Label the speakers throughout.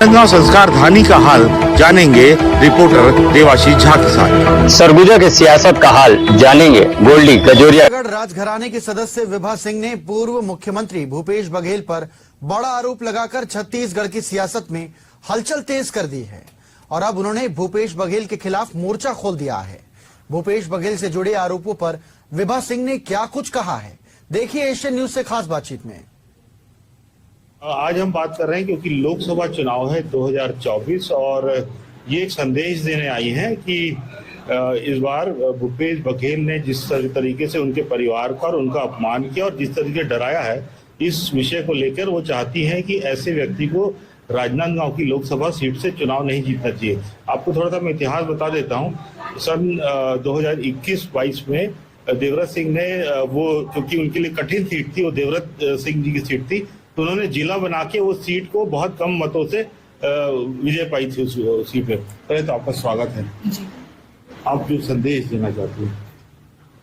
Speaker 1: राजनांदगांव संस्कार धानी का हाल जानेंगे रिपोर्टर देवाशीष झा के साथ।
Speaker 2: सरगुजा के सियासत का हाल जानेंगे गोल्डी कजोरिया।
Speaker 3: राजघराने के सदस्य विभा सिंह ने पूर्व मुख्यमंत्री भूपेश बघेल पर बड़ा आरोप लगाकर छत्तीसगढ़ की सियासत में हलचल तेज कर दी है और अब उन्होंने भूपेश बघेल के खिलाफ मोर्चा खोल दिया है। भूपेश बघेल से जुड़े आरोपों पर विभा सिंह ने क्या कुछ कहा है, देखिए एशियन न्यूज से खास बातचीत में।
Speaker 4: आज हम बात कर रहे हैं क्योंकि लोकसभा चुनाव है 2024 और ये एक संदेश देने आई हैं कि इस बार भूपेश बघेल ने जिस तरीके से उनके परिवार का और उनका अपमान किया और जिस तरीके डराया है, इस विषय को लेकर वो चाहती हैं कि ऐसे व्यक्ति को राजनांदगांव की लोकसभा सीट से चुनाव नहीं जीतना चाहिए। आपको थोड़ा सा मैं इतिहास बता देता हूँ। सन 2021-22 में देवव्रत सिंह ने वो, क्योंकि उनके लिए कठिन सीट थी, वो देवव्रत सिंह जी की सीट थी, तो उन्होंने जिला बना के वो सीट को बहुत कम मतों से विजय पाई थी उस सीट पे। पहले तो आपका स्वागत है
Speaker 5: जी।
Speaker 4: आप जो संदेश देना चाहते हैं?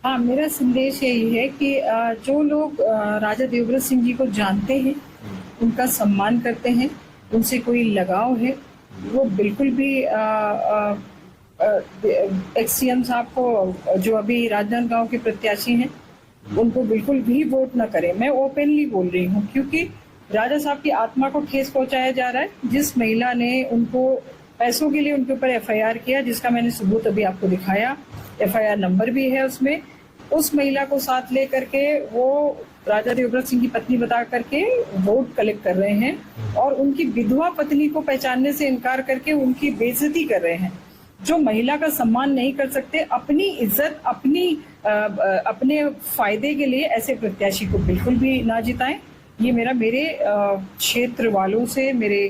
Speaker 5: हाँ, मेरा संदेश यही है कि जो लोग राजा देवव्रत सिंह जी को जानते हैं, उनका सम्मान करते हैं, उनसे कोई लगाव है, वो बिल्कुल भी एक्स-सीएम साहब को, जो अभी राजनांदगांव के प्रत्याशी हैं, उनको बिल्कुल भी वोट न करें। मैं ओपनली बोल रही हूँ क्योंकि राजा साहब की आत्मा को ठेस पहुंचाया जा रहा है। जिस महिला ने उनको पैसों के लिए उनके ऊपर एफआईआर किया, जिसका मैंने सबूत अभी आपको दिखाया, एफआईआर नंबर भी है उसमें, उस महिला को साथ लेकर के वो राजा देवव्रत सिंह की पत्नी बता करके वोट कलेक्ट कर रहे हैं और उनकी विधवा पत्नी को पहचानने से इनकार करके उनकी बेइज्जती कर रहे हैं। जो महिला का सम्मान नहीं कर सकते, अपनी इज्जत अपने फायदे के लिए ऐसे प्रत्याशी को बिल्कुल भी ना जिताएं। ये मेरे क्षेत्र वालों से, मेरे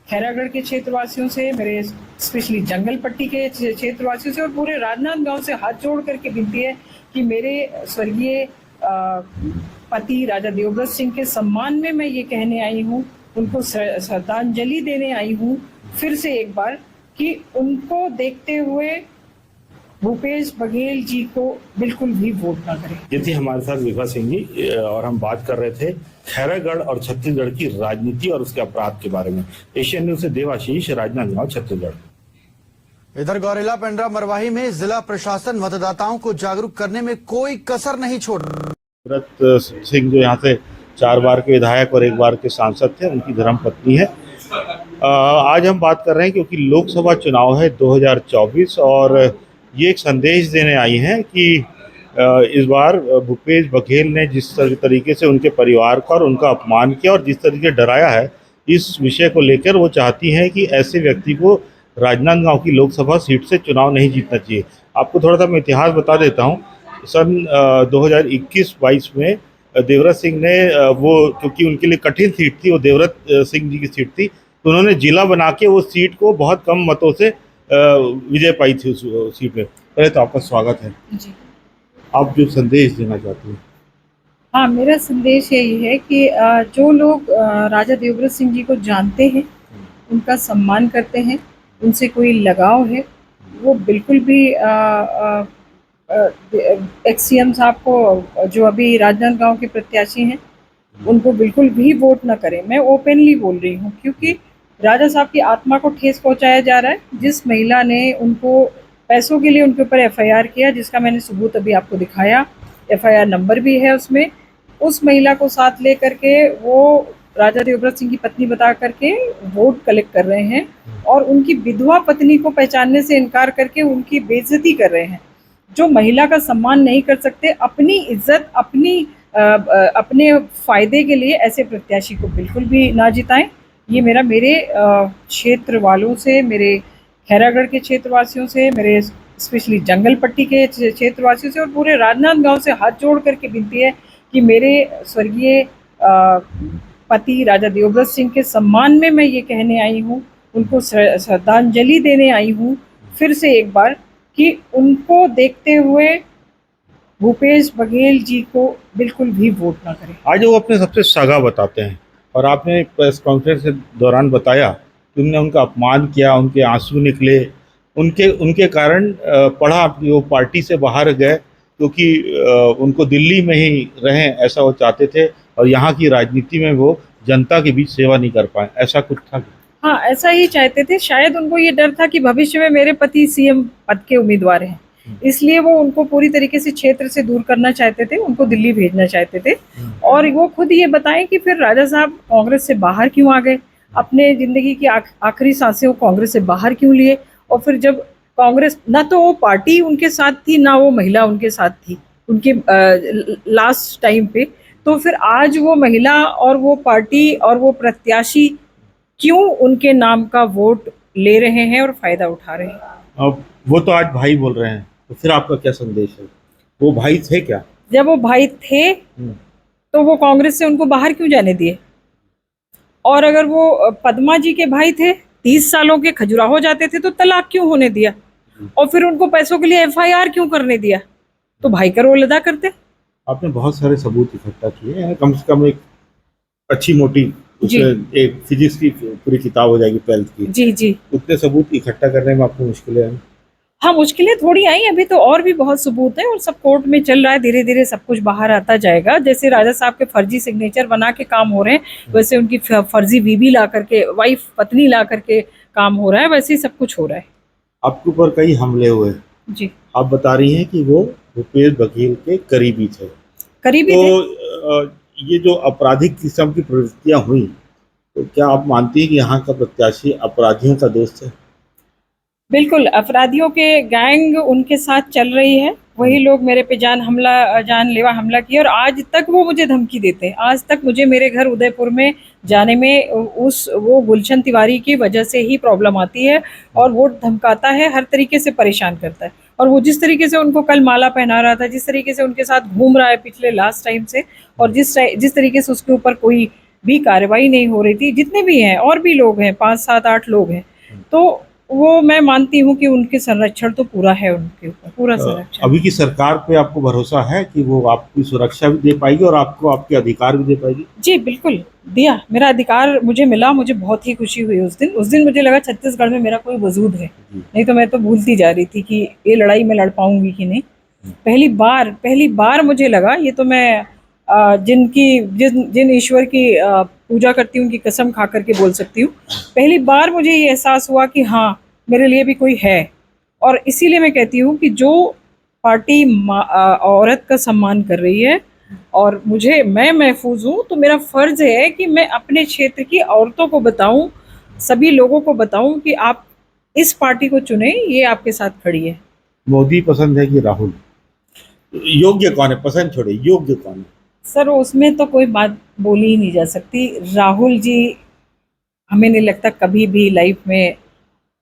Speaker 5: खैरागढ़ के क्षेत्रवासियों से, मेरे स्पेशली जंगल पट्टी के क्षेत्रवासियों से और पूरे राजनांदगांव से हाथ जोड़ करके विनती है कि मेरे स्वर्गीय पति राजा देवव्रत सिंह के सम्मान में मैं ये कहने आई हूँ, उनको श्रद्धांजलि देने आई हूँ फिर से एक बार, कि उनको देखते हुए भूपेश बघेल जी को बिल्कुल भी वोट ना करें।
Speaker 4: ये थी हमारे साथ विभा सिंह जी और हम बात कर रहे थे खैरागढ़ और छत्तीसगढ़ की राजनीति और उसके अपराध के बारे में। एशियन न्यूज से देवाशीष, राजनांदगांव, छत्तीसगढ़।
Speaker 3: इधर गौरेला पेंड्रा मरवाही में जिला प्रशासन मतदाताओं को जागरूक करने में कोई कसर नहीं छोड़ रहा।
Speaker 4: देवव्रत सिंह जो यहाँ से 4 बार के विधायक और 1 बार के सांसद थे, उनकी धर्मपत्नी है। आज हम बात कर रहे हैं क्योंकि लोकसभा चुनाव है 2024 और ये एक संदेश देने आई हैं कि इस बार भूपेश बघेल ने जिस तरीके से उनके परिवार का और उनका अपमान किया और जिस तरीके डराया है, इस विषय को लेकर वो चाहती हैं कि ऐसे व्यक्ति को राजनांदगांव की लोकसभा सीट से चुनाव नहीं जीतना चाहिए। आपको थोड़ा सा मैं इतिहास बता देता हूँ। सन 2021-22 में देवव्रत सिंह ने वो, क्योंकि उनके लिए कठिन सीट थी, वो देवव्रत सिंह जी की सीट थी, तो उन्होंने जिला बना के वो सीट को बहुत कम मतों से विजय पाई थी उस सीट पे। पहले तो आपका स्वागत है
Speaker 5: जी।
Speaker 4: आप जो संदेश देना चाहते हैं?
Speaker 5: हाँ, मेरा संदेश यही है कि जो लोग राजा देवव्रत सिंह जी को जानते हैं, उनका सम्मान करते हैं, उनसे कोई लगाव है, वो बिल्कुल भी एक्स-सीएम साहब को, जो अभी राजनांदगांव के प्रत्याशी हैं, उनको बिल्कुल भी वोट ना करें। मैं ओपनली बोल रही हूँ क्योंकि राजा साहब की आत्मा को ठेस पहुंचाया जा रहा है। जिस महिला ने उनको पैसों के लिए उनके ऊपर एफआईआर किया, जिसका मैंने सबूत अभी आपको दिखाया, एफआईआर नंबर भी है उसमें, उस महिला को साथ लेकर के वो राजा देवव्रत सिंह की पत्नी बता करके वोट कलेक्ट कर रहे हैं और उनकी विधवा पत्नी को पहचानने से इनकार करके उनकी बेइज्जती कर रहे हैं। जो महिला का सम्मान नहीं कर सकते, अपनी इज्जत अपने फायदे के लिए ऐसे प्रत्याशी को बिल्कुल भी ना जिताएं। ये मेरे क्षेत्र वालों से, मेरे खैरागढ़ के क्षेत्रवासियों से, मेरे स्पेशली जंगल पट्टी के क्षेत्रवासियों से और पूरे राजनांदगांव से हाथ जोड़ करके विनती है कि मेरे स्वर्गीय पति राजा देवव्रत सिंह के सम्मान में मैं ये कहने आई हूँ, उनको श्रद्धांजलि देने आई हूँ फिर से एक बार, कि उनको देखते हुए भूपेश बघेल जी को बिल्कुल भी वोट ना करें।
Speaker 4: आज वो अपने सबसे सगा बताते हैं और आपने प्रेस कॉन्फ्रेंस के दौरान बताया कि उन्होंने उनका अपमान किया, उनके आंसू निकले, उनके कारण पढ़ा वो पार्टी से बाहर गए क्योंकि उनको दिल्ली में ही रहें ऐसा वो चाहते थे और यहाँ की राजनीति में वो जनता के बीच सेवा नहीं कर पाए, ऐसा कुछ था?
Speaker 5: हाँ, ऐसा ही चाहते थे। शायद उनको ये डर था कि भविष्य में मेरे पति सीएम पद के उम्मीदवार हैं, इसलिए वो उनको पूरी तरीके से क्षेत्र से दूर करना चाहते थे, उनको दिल्ली भेजना चाहते थे। और वो खुद ये बताएं कि फिर राजा साहब कांग्रेस से बाहर क्यों आ गए, अपने जिंदगी की आखिरी सांसें वो कांग्रेस से बाहर क्यों लिए, और फिर जब कांग्रेस, ना तो वो पार्टी उनके साथ थी, ना वो महिला उनके साथ थी उनके लास्ट टाइम पे, तो फिर आज वो महिला और वो पार्टी और वो प्रत्याशी क्यों उनके नाम का वोट ले रहे हैं और फायदा उठा रहे हैं।
Speaker 4: अब वो तो आज भाई बोल रहे हैं, तो फिर आपका क्या संदेश है? वो भाई थे क्या?
Speaker 5: जब वो भाई थे तो वो कांग्रेस से उनको बाहर क्यों जाने दिए? और अगर वो पद्मा जी के भाई थे, 30 सालों के खजुराहो जाते थे, तो तलाक क्यों होने दिया? और फिर उनको पैसों के लिए एफआईआर क्यों करने दिया? तो भाई का रोल अदा करते।
Speaker 4: आपने बहुत सारे सबूत इकट्ठा किए हैं, कम से कम एक अच्छी मोटी उसमें एक फिजिक्स की पूरी किताब हो जाएगी 12th की।
Speaker 5: जी जी।
Speaker 4: उतने सबूत इकट्ठा करने में आपको मुश्किलें आई?
Speaker 5: हाँ, मुश्किलें थोड़ी आई, अभी तो और भी बहुत सबूत है और सब कोर्ट में चल रहा है, धीरे धीरे सब कुछ बाहर आता जाएगा। जैसे राजा साहब के फर्जी सिग्नेचर बना के काम हो रहे हैं, वैसे उनकी फर्जी बीवी ला करके, वाइफ पत्नी ला करके काम हो रहा है, वैसे ही सब कुछ हो रहा है।
Speaker 4: आपके ऊपर कई हमले हुए
Speaker 5: जी।
Speaker 4: आप बता रही हैं कि वो भूपेश बघेल के करीबी थे।
Speaker 5: करीबी
Speaker 4: तो ये जो आपराधिक किस्म की प्रवृत्तियां हुई, तो क्या आप मानती हैं कि यहाँ का प्रत्याशी अपराधियों का दोस्त है?
Speaker 5: बिल्कुल, अपराधियों के गैंग उनके साथ चल रही है, वही लोग मेरे पे जानलेवा हमला किए और आज तक वो मुझे धमकी देते हैं। आज तक मुझे मेरे घर उदयपुर में जाने में वो गुलशन तिवारी की वजह से ही प्रॉब्लम आती है और वो धमकाता है, हर तरीके से परेशान करता है। और वो जिस तरीके से उनको कल माला पहना रहा था, जिस तरीके से उनके साथ घूम रहा है पिछले लास्ट टाइम से, और जिस तरीके से उसके ऊपर कोई भी कार्रवाई नहीं हो रही थी, जितने भी हैं और भी लोग हैं, 5 7 8 लोग हैं, तो वो मैं मानती हूँ कि उनके संरक्षण तो पूरा है, उनके ऊपर पूरा संरक्षण।
Speaker 4: अभी की सरकार पे आपको भरोसा है कि वो आपकी सुरक्षा भी दे पाएगी और आपको आपके अधिकार भी दे पाएगी?
Speaker 5: जी बिल्कुल, दिया। मेरा अधिकार मुझे मिला, मुझे बहुत ही खुशी हुई उस दिन मुझे लगा छत्तीसगढ़ में मेरा कोई वजूद है, नहीं तो मैं तो भूलती जा रही थी कि ये लड़ाई मैं लड़ पाऊंगी कि नहीं। पहली बार मुझे लगा, ये तो मैं जिन ईश्वर की पूजा करती हूँ उनकी कसम खा करके बोल सकती हूँ, पहली बार मुझे ये एहसास हुआ कि हाँ, मेरे लिए भी कोई है। और इसीलिए मैं कहती हूँ कि जो पार्टी औरत का सम्मान कर रही है और मैं महफूज हूँ, तो मेरा फर्ज है कि मैं अपने क्षेत्र की औरतों को बताऊं, सभी लोगों को बताऊं कि आप इस पार्टी को चुने, ये आपके साथ खड़ी है।
Speaker 4: मोदी पसंद है कि राहुल? योग्य कौन है? पसंद छोड़े, योग्य कौन है?
Speaker 5: सर, उसमें तो कोई बात बोली ही नहीं जा सकती। राहुल जी हमें नहीं लगता कभी भी लाइफ में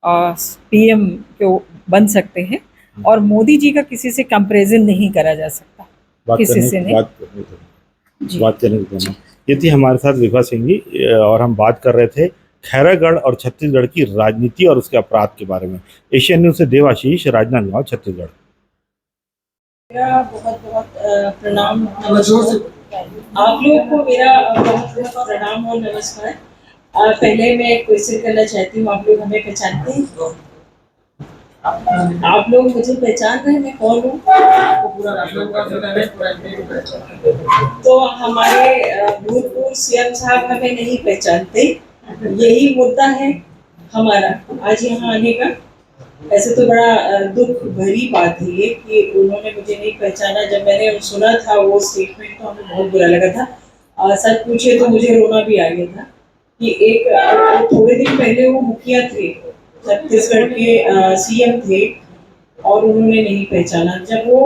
Speaker 5: पीएम क्यों बन सकते हैं, और मोदी जी का किसी से कंपैरिजन नहीं करा जा सकता, किसी से नहीं।
Speaker 4: बात करने को ये थी हमारे साथ विभा सिंह जी, और हम बात कर रहे थे खैरागढ़ और छत्तीसगढ़ की राजनीति और उसके अपराध के बारे में। एशियन न्यूज़ से देवाशीष, राजनांदगांव, छत्तीसगढ़।
Speaker 5: मेरा बहुत बहुत प्रणाम, आप लोग को मेरा बहुत बहुत प्रणाम और नमस्कार। पहले मैं एक क्वेश्चन करना चाहती हूँ, आप लोग हमें पहचानते हैं? आप लोग मुझे पहचान रहे हैं, मैं कौन हूँ? तो हमारे भूतपूर्व सीएम साहब हमें नहीं पहचानते, यही मुद्दा है हमारा आज यहाँ आने का। ऐसे तो बड़ा दुख भरी बात है ये कि उन्होंने मुझे नहीं पहचाना। जब मैंने सुना था वो स्टेटमेंट तो हमें बहुत बुरा लगा था। सच पूछे तो मुझे रोना भी आ गया था कि एक थोड़े दिन पहले वो मुखिया थे, छत्तीसगढ़ के सीएम थे, और उन्होंने नहीं पहचाना। जब वो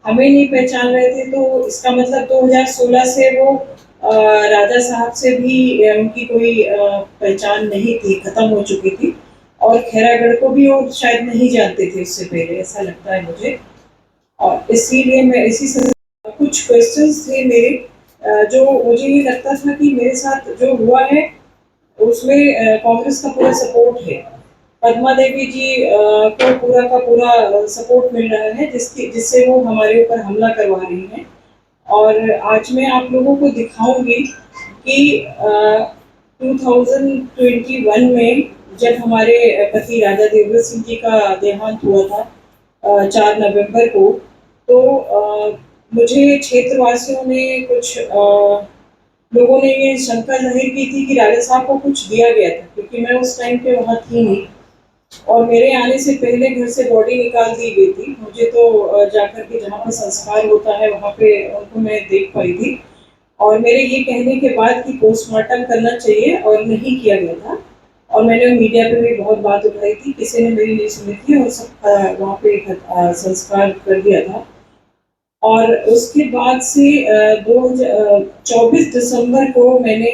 Speaker 5: हमें नहीं पहचान रहे थे तो इसका मतलब 2016 से वो राजा साहब से भी उनकी कोई पहचान नहीं थी, खत्म हो चुकी थी, और खैरागढ़ को भी वो शायद नहीं जानते थे उससे पहले, ऐसा लगता है मुझे। और इसीलिए मैं इसी से कुछ क्वेश्चंस थे मेरे, जो मुझे ये लगता था कि मेरे साथ जो हुआ है उसमें कांग्रेस का पूरा सपोर्ट है, पद्मा देवी जी को पूरा का पूरा सपोर्ट मिल रहा है, जिससे वो हमारे ऊपर हमला करवा रही हैं। और आज मैं आप लोगों को दिखाऊंगी कि 2021 में जब हमारे पति राजा देवव्रत सिंह जी का देहांत हुआ था 4 नवंबर को, तो मुझे क्षेत्रवासियों ने कुछ लोगों ने ये शंका जाहिर की थी कि राजा साहब को कुछ दिया गया था, क्योंकि मैं उस टाइम पे वहाँ थी नहीं और मेरे आने से पहले घर से बॉडी निकाल दी गई थी। मुझे तो जाकर के जहाँ पर संस्कार होता है वहाँ पे उनको मैं देख पाई थी और मेरे ये कहने के बाद कि पोस्टमार्टम करना चाहिए और नहीं किया गया था और मैंने मीडिया पे भी बहुत बात उठाई थी, किसी ने मेरी नहीं सुनी थी और सब वहाँ पे संस्कार कर दिया था। और उसके बाद से 24 दिसंबर को मैंने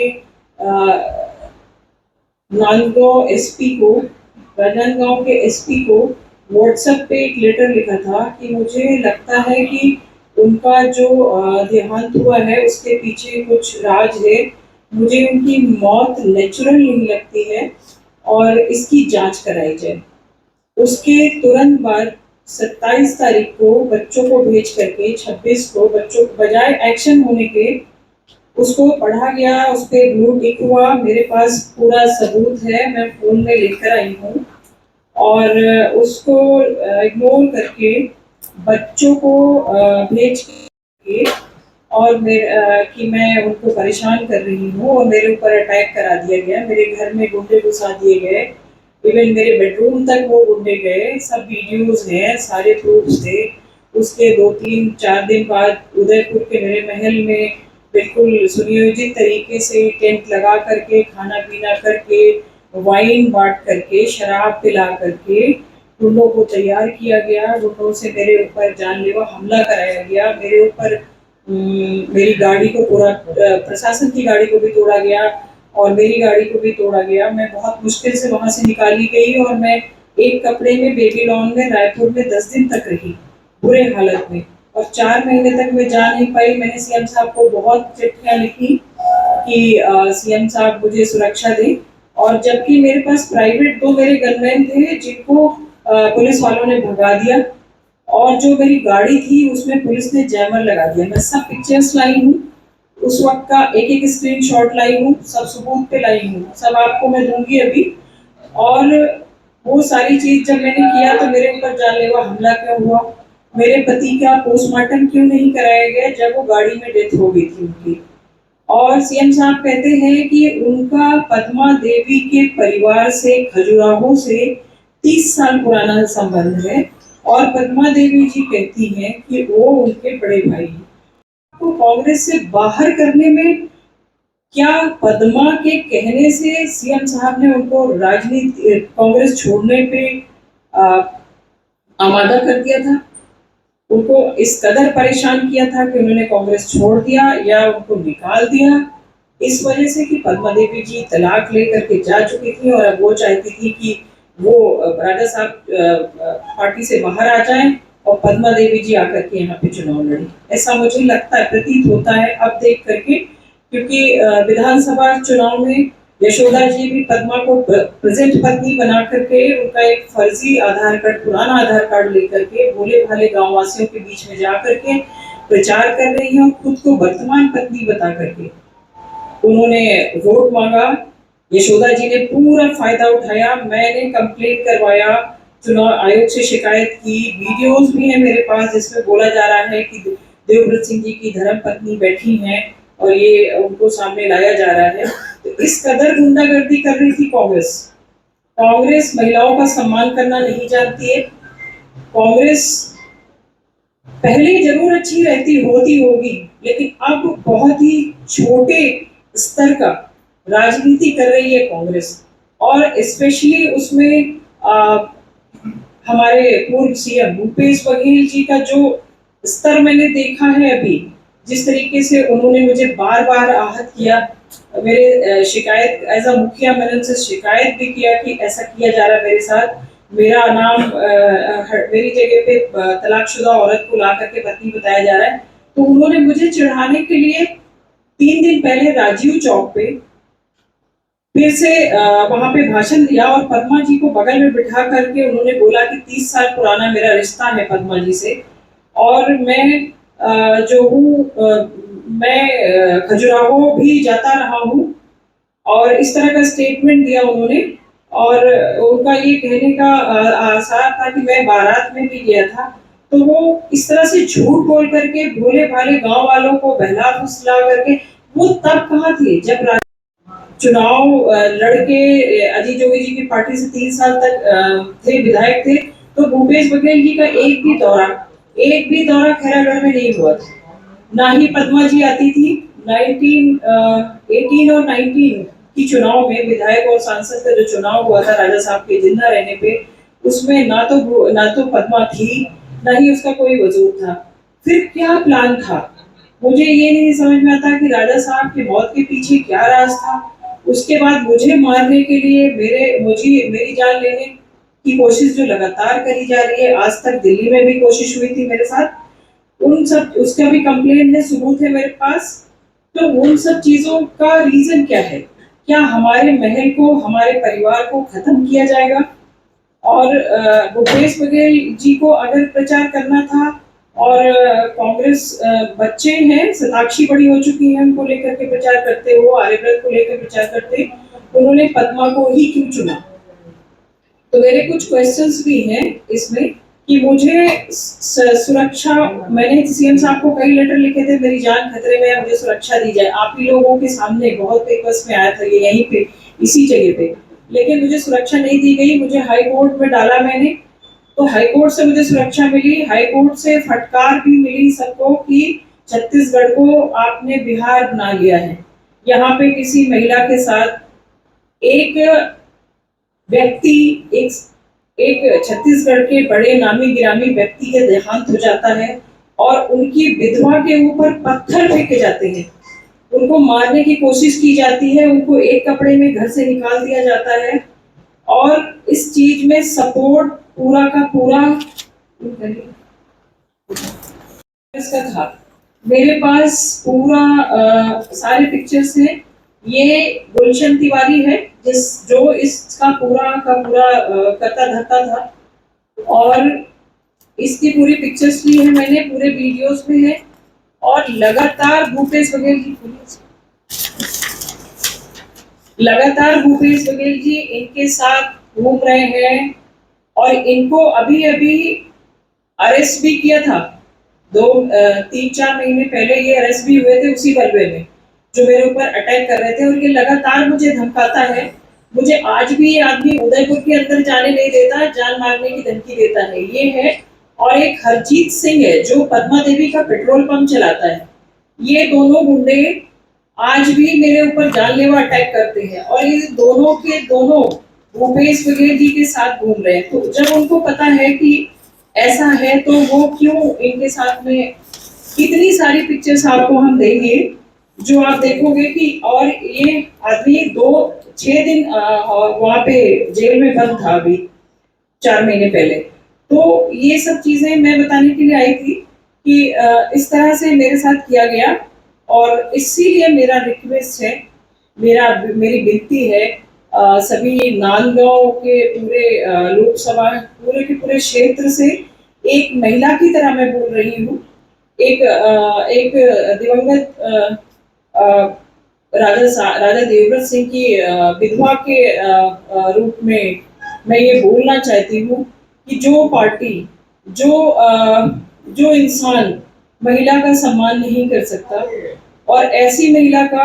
Speaker 5: नांदगांव एसपी को, राजनांदगांव के एसपी को व्हाट्सएप पे एक लेटर लिखा था कि मुझे लगता है कि उनका जो देहांत हुआ है उसके पीछे कुछ राज है। मुझे उनकी मौत नेचुरल नहीं लगती है और इसकी जांच कराई जाए। उसके तुरंत बाद 27 तारीख को बच्चों को भेज करके 26 को बच्चों बजाय एक्शन होने के उसको पढ़ा गया, उस पर ब्लू टिक हुआ। मेरे पास पूरा सबूत है, मैं फोन में लेकर आई हूँ और उसको इग्नोर करके बच्चों को भेज के और कि मैं उनको परेशान कर रही हूँ और मेरे ऊपर अटैक करा दिया गया। मेरे घर में गुंडे घुसा दिए गए, इवन मेरे बेडरूम तक वो गुंडे गए। सब वीडियोस हैं, सारे प्रूफ्स थे। उसके 2-3-4 दिन बाद उदयपुर के मेरे महल में बिल्कुल सुनियोजित तरीके से टेंट लगा करके, खाना पीना करके, वाइन बांट करके, शराब पिला करके गुंडों को तैयार किया गया। गुंडों से मेरे ऊपर जानलेवा हमला कराया गया। मेरे ऊपर मेरी गाड़ी को पूरा प्रशासन की गाड़ी को भी तोड़ा गया और मेरी गाड़ी को भी तोड़ा गया। मैं बहुत मुश्किल से वहां से निकाली गई और मैं एक कपड़े में बेबी लॉन में रायपुर में 10 दिन तक रही, बुरे हालत में, और 4 महीने तक मैं जा नहीं पाई। मैंने सीएम साहब को बहुत चिट्ठियां लिखी कि सीएम साहब मुझे सुरक्षा दें, और जबकि मेरे पास प्राइवेट 2 मेरे गनमैन थे जिनको पुलिस वालों ने भगा दिया और जो मेरी गाड़ी थी उसमें पुलिस ने जैमर लगा दिया। मैं सब पिक्चर्स लाई हूँ, उस वक्त का एक स्क्रीनशॉट लाई हूँ, सब सबूत पे लाई हूँ, सब आपको मैं दूंगी अभी। और वो सारी चीज जब मैंने किया तो मेरे ऊपर जानलेवा हमला क्यों हुआ, मेरे पति का पोस्टमार्टम क्यों नहीं कराया गया जब वो गाड़ी में डेथ हो गई थी उनकी। और सीएम साहब कहते हैं कि उनका पद्मा देवी के परिवार से, खजुराहो से 30 साल पुराना संबंध है और पद्मा देवी जी कहती हैं कि वो उनके बड़े भाई हैं। तो कांग्रेस से बाहर करने में क्या पद्मा के कहने से सीएम साहब ने उनको राजनीति कांग्रेस छोड़ने पे आमादा कर दिया था, उनको इस कदर परेशान किया था कि उन्होंने कांग्रेस छोड़ दिया या उनको निकाल दिया, इस वजह से कि पद्मा देवी जी तलाक लेकर के जा चुकी थी और अब वो चाहती थी कि वो राजा साहब पार्टी से बाहर आ जाएं और पद्मा देवी जी आकर के यहाँ पे चुनाव लड़ी। ऐसा मुझे लगता है, प्रतीत होता है अब देख करके, क्योंकि विधानसभा चुनाव में यशोदा जी भी पद्मा को प्रेजेंट पत्नी बना करके उनका एक फर्जी आधार कार्ड, पुराना आधार कार्ड लेकर के भोले भाले गांव वासियों के बीच में जा करके प्रचार कर रही है और खुद को वर्तमान पत्नी बता करके उन्होंने वोट मांगा। यशोदा जी ने पूरा फायदा उठाया। मैंने कंप्लेंट करवाया, चुनाव आयोग से शिकायत की, वीडियोस भी है मेरे पास जिसमें बोला जा रहा है कि देवव्रत सिंह जी की धर्म पत्नी बैठी हैं और ये उनको सामने लाया जा रहा है। तो इस कदर गुंडागर्दी कर रही थी कांग्रेस। कांग्रेस महिलाओं का सम्मान करना नहीं जानती है। कांग्रेस पहले जरूर अच्छी होती होगी, लेकिन अब बहुत ही छोटे स्तर का राजनीति कर रही है कांग्रेस। और स्पेशली उसमें हमारे पूर्व सीएम भूपेश बघेल जी का जो स्तर मैंने देखा है अभी, जिस तरीके से उन्होंने मुझे बार बार आहत किया, मेरे शिकायत एज अ मुखिया मैंने उनसे शिकायत भी किया कि ऐसा किया जा रहा है मेरे साथ, मेरा नाम मेरी जगह पे तलाकशुदा औरत को ला करके पत्नी बताया जा रहा है। तो उन्होंने मुझे चिढ़ाने के लिए 3 दिन पहले राजीव चौक पे फिर से वहां पे भाषण दिया और पद्मा जी को बगल में बिठा करके उन्होंने बोला कि 30 साल पुराना मेरा रिश्ता है पद्मा जी से और मैं जो हूँ मैं खजुराहो भी जाता रहा हूँ, और इस तरह का स्टेटमेंट दिया उन्होंने। और उनका ये कहने का आसार था कि मैं बारात में भी गया था। तो वो इस तरह से झूठ बोल करके भोले भाले गांव वालों को बहला फुसला करके वो तब कहाँ थे जब चुनाव लड़के अजीत जोगी जी की पार्टी से 3 साल तक थे, विधायक थे, तो भूपेश बघेल जी का एक भी दौरा खैरागढ़ में नहीं हुआ था। ना ही पद्मा जी आती थी। 18 और 19 की चुनाव में विधायक और सांसद का जो चुनाव हुआ था राजा साहब के जिंदा रहने पे, उसमें ना तो पद्मा थी, ना ही उसका कोई वजूद था। फिर क्या प्लान था? मुझे ये नहीं समझ में आता कि राजा साहब की मौत के पीछे क्या राज था। उसके बाद मुझे मारने के लिए मेरी जान लेने की कोशिश जो लगातार करी जा रही है, आज तक दिल्ली में भी कोशिश हुई थी मेरे साथ, उन सब उसका भी कंप्लेंट है, सबूत है मेरे पास। तो उन सब चीजों का रीजन क्या है? क्या हमारे महल को, हमारे परिवार को खत्म किया जाएगा? और भूपेश बघेल जी को अगर प्रचार करना था, और कांग्रेस बच्चे हैं, शताक्षी बड़ी हो चुकी है, उनको लेकर के प्रचार करते हो, आर्यव्रत को लेकर प्रचार करते, उन्होंने पद्मा को ही क्यों चुना? तो मेरे कुछ क्वेश्चंस भी हैं इसमें कि मुझे सुरक्षा, मैंने सीएम साहब को कई लेटर लिखे थे, मेरी जान खतरे में है, मुझे सुरक्षा दी जाए। आप ही लोगों के सामने बहुत पेपर्स में आया था ये, यहीं पे इसी जगह पे, लेकिन मुझे सुरक्षा नहीं दी गई। मुझे हाई कोर्ट में डाला मैंने, तो हाई कोर्ट से मुझे सुरक्षा मिली, हाई कोर्ट से फटकार भी मिली सबको कि छत्तीसगढ़ को आपने बिहार बना लिया है। यहाँ पे किसी महिला के साथ एक व्यक्ति, एक छत्तीसगढ़ के बड़े नामी गिरामी व्यक्ति के देहांत हो जाता है और उनकी विधवा के ऊपर पत्थर फेंके जाते हैं, उनको मारने की कोशिश की जाती है, उनको एक कपड़े में घर से निकाल दिया जाता है, और इस चीज में सपोर्ट पूरा का पूरा इसका था। मेरे पास पूरा सारे पिक्चर्स हैं। ये गुलशन तिवारी है जो इसका पूरा का पूरा करता धरता था, और इसकी पूरी पिक्चर्स ली है मैंने, पूरे वीडियोस में है। और लगातार भूपेश बघेल जी इनके साथ घूम रहे हैं, और इनको अभी अरेस्ट भी किया था। 3-4 महीने पहले ये अरेस्ट भी हुए थे उसी बलवे में, जो मेरे ऊपर अटैक कर रहे थे। और ये लगातार मुझे धमकाता है। मुझे आज भी ये आदमी उदयपुर के अंदर जाने नहीं देता, जान मारने की धमकी देता है। ये है, और एक हरजीत सिंह है जो पद्मा देवी का पेट्रोल पंप चलाता है। ये दोनों गुंडे आज भी मेरे ऊपर जानलेवा अटैक करते हैं, और ये दोनों के दोनों भूपेश बघेल जी के साथ घूम रहे हैं। तो जब उनको पता है कि ऐसा है, तो वो क्यों इनके साथ में, कितनी सारी पिक्चर्स आपको हम देंगे जो आप देखोगे कि, और ये आदमी 6 दिन वहां पे जेल में बंद था अभी 4 महीने पहले। तो ये सब चीजें मैं बताने के लिए आई थी कि इस तरह से मेरे साथ किया गया, और इसीलिए मेरा रिक्वेस्ट है, मेरी विनती है सभी नांदगांव के पूरे लोकसभा पूरे के पूरे क्षेत्र से, एक महिला की तरह मैं बोल रही हूँ, एक दिवंगत राजा देवव्रत सिंह की विधवा के रूप में मैं ये बोलना चाहती हूँ कि जो पार्टी, जो इंसान महिला का सम्मान नहीं कर सकता, और ऐसी महिला का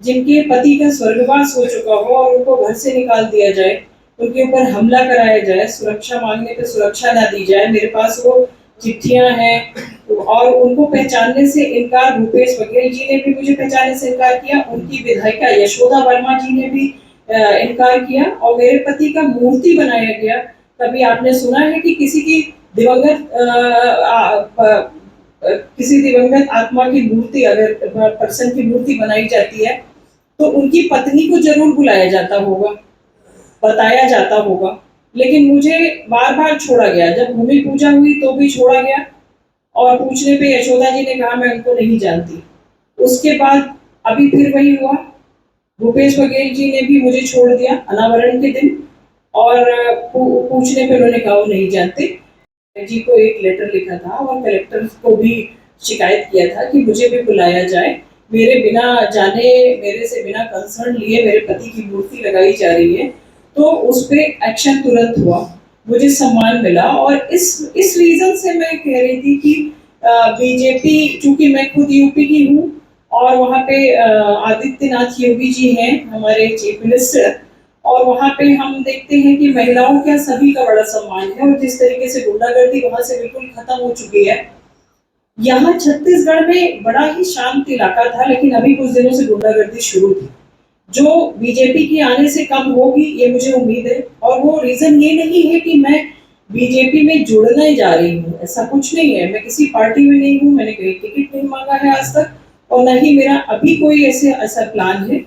Speaker 5: जिनके पति का स्वर्गवास हो चुका हो और उनको घर से निकाल दिया जाए, उनके ऊपर हमला कराया जाए, सुरक्षा मांगने पे सुरक्षा ना दी जाए। मेरे पास वो चिट्ठियां हैं, और उनको पहचानने से इनकार, भूपेश बघेल जी ने भी मुझे पहचानने से इनकार किया, उनकी विधायिका यशोदा वर्मा जी ने भी इनकार किया, और मेरे पति का मूर्ति बनाया गया। कभी आपने सुना है कि किसी दिवंगत आत्मा की मूर्ति, अगर पर्सन की मूर्ति बनाई जाती है, तो उनकी पत्नी को जरूर बुलाया जाता होगा, बताया जाता होगा, लेकिन मुझे बार बार छोड़ा गया। जब भूमि पूजा हुई तो भी छोड़ा गया, और पूछने पे यशोदा जी ने कहा मैं उनको नहीं जानती। उसके बाद अभी फिर वही हुआ, भूपेश बघेल जी ने भी मुझे छोड़ दिया अनावरण के दिन, और पूछने पे उन्होंने कहा वो नहीं जानते। जी को एक लेटर लिखा था, और कलेक्टर को भी शिकायत किया था कि मुझे भी बुलाया जाए। मेरे बिना जाने, मेरे से बिना कंसर्न लिए मेरे पति की मूर्ति लगाई जा रही है, तो उस पे एक्शन तुरंत हुआ, मुझे सम्मान मिला। और इस रीजन से मैं कह रही थी कि बीजेपी, चूंकि मैं खुद यूपी की हूँ और वहाँ पे आदित्यनाथ योगी जी हैं हमारे चीफ मिनिस्टर, और वहाँ पे हम देखते हैं कि महिलाओं का सभी का बड़ा सम्मान है, और जिस तरीके से गुंडागर्दी वहाँ से बिल्कुल खत्म हो चुकी है। यहाँ छत्तीसगढ़ में बड़ा ही शांत इलाका था, लेकिन अभी कुछ दिनों से गुंडागर्दी शुरू थी, जो बीजेपी के आने से कम होगी ये मुझे उम्मीद है। और वो रीजन ये नहीं है कि मैं बीजेपी में जुड़ने जा रही हूँ, ऐसा कुछ नहीं है। मैं किसी पार्टी में नहीं हूँ, मैंने कहीं टिकट नहीं मांगा है आज तक, और न ही मेरा अभी कोई ऐसा प्लान है।